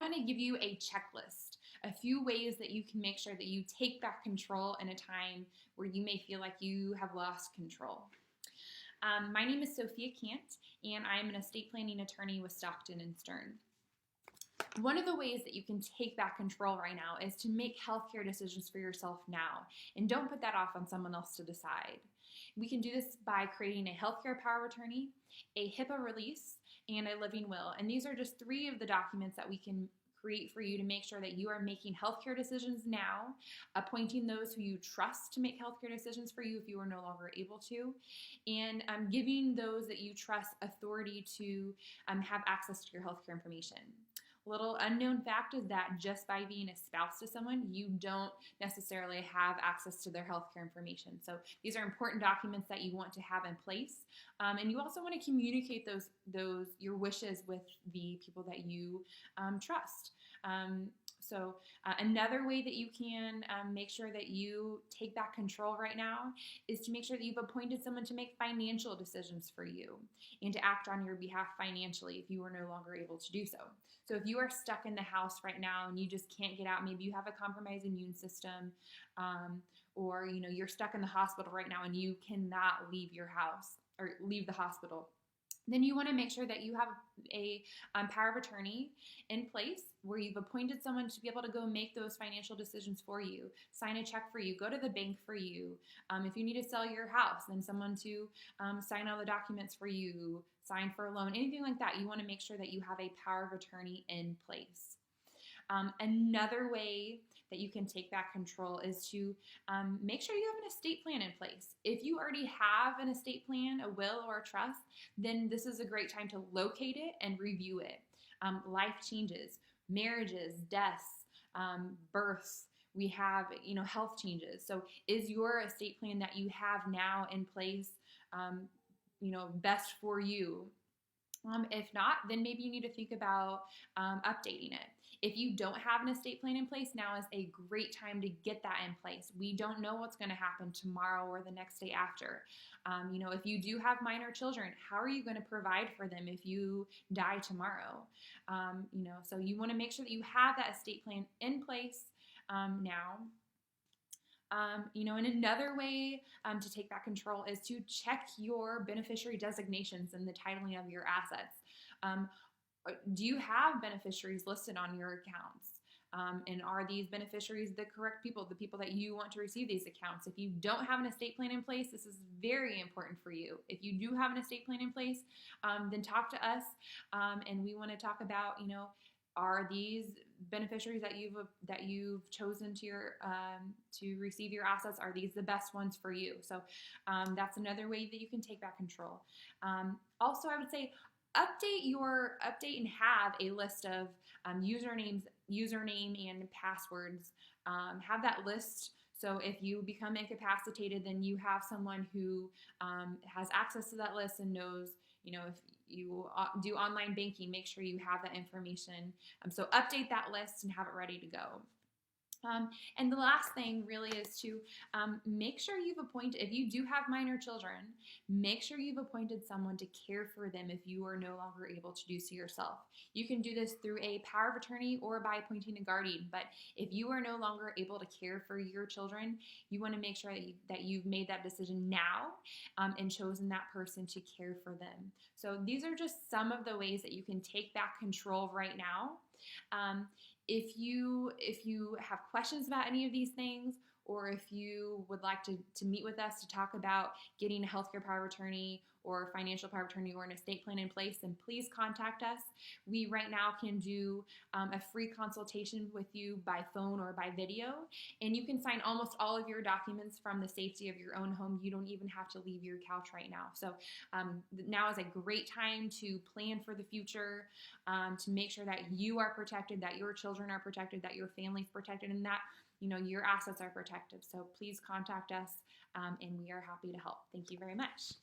I'm going to give you a checklist, a few ways that you can make sure that you take back control in a time where you may feel like you have lost control. My name is Sophia Kant, and I am an estate planning attorney with Stockton & Stern. One of the ways that you can take back control right now is to make healthcare decisions for yourself now, and don't put that off on someone else to decide. We can do this by creating a healthcare power of attorney, a HIPAA release, and a living will. And these are just 3 of the documents that we can create for you to make sure that you are making healthcare decisions now, appointing those who you trust to make healthcare decisions for you if you are no longer able to, and giving those that you trust authority to have access to your healthcare information. Little unknown fact is that just by being a spouse to someone, you don't necessarily have access to their healthcare information. So these are important documents that you want to have in place. And you also want to communicate your wishes with the people that you trust. Another way that you can make sure that you take back control right now is to make sure that you've appointed someone to make financial decisions for you and to act on your behalf financially if you are no longer able to do so. So if you are stuck in the house right now and you just can't get out, maybe you have a compromised immune system, or you're stuck in the hospital right now and you cannot leave your house or leave the hospital, then you want to make sure that you have a power of attorney in place where you've appointed someone to be able to go make those financial decisions for you, sign a check for you, go to the bank for you. If you need to sell your house, then someone to sign all the documents for you, sign for a loan, anything like that. You want to make sure that you have a power of attorney in place. Another way that you can take back control is to make sure you have an estate plan in place. If you already have an estate plan, a will or a trust, then this is a great time to locate it and review it. Life changes, marriages, deaths, births, we have health changes. So is your estate plan that you have now in place best for you? If not, then maybe you need to think about updating it. If you don't have an estate plan in place, now is a great time to get that in place. We don't know what's going to happen tomorrow or the next day after. If you do have minor children, how are you going to provide for them if you die tomorrow? So you want to make sure that you have that estate plan in place now. And another way to take back control is to check your beneficiary designations and the titling of your assets. Do you have beneficiaries listed on your accounts? And are these beneficiaries the correct people, the people that you want to receive these accounts? If you don't have an estate plan in place, this is very important for you. If you do have an estate plan in place, then talk to us, and we want to talk about, are these beneficiaries that you've chosen to receive your assets, are these the best ones for you? So that's another way that you can take back control. Also, I would say update and have a list of username and passwords. Have that list. So if you become incapacitated, then you have someone who has access to that list and knows, if you do online banking, make sure you have that information. So update that list and have it ready to go. And the last thing really is to make sure you've appointed, if you do have minor children, make sure you've appointed someone to care for them if you are no longer able to do so yourself. You can do this through a power of attorney or by appointing a guardian, but if you are no longer able to care for your children, you want to make sure that you've made that decision now and chosen that person to care for them. So these are just some of the ways that you can take back control right now. If you have questions about any of these things, or if you would like to meet with us to talk about getting a healthcare power of attorney or financial power of attorney or an estate plan in place, then please contact us. We right now can do a free consultation with you by phone or by video, and you can sign almost all of your documents from the safety of your own home. You don't even have to leave your couch right now. So now is a great time to plan for the future, to make sure that you are protected, that your children are protected, that your family's protected, and that your assets are protected. So please contact us, and we are happy to help. Thank you very much.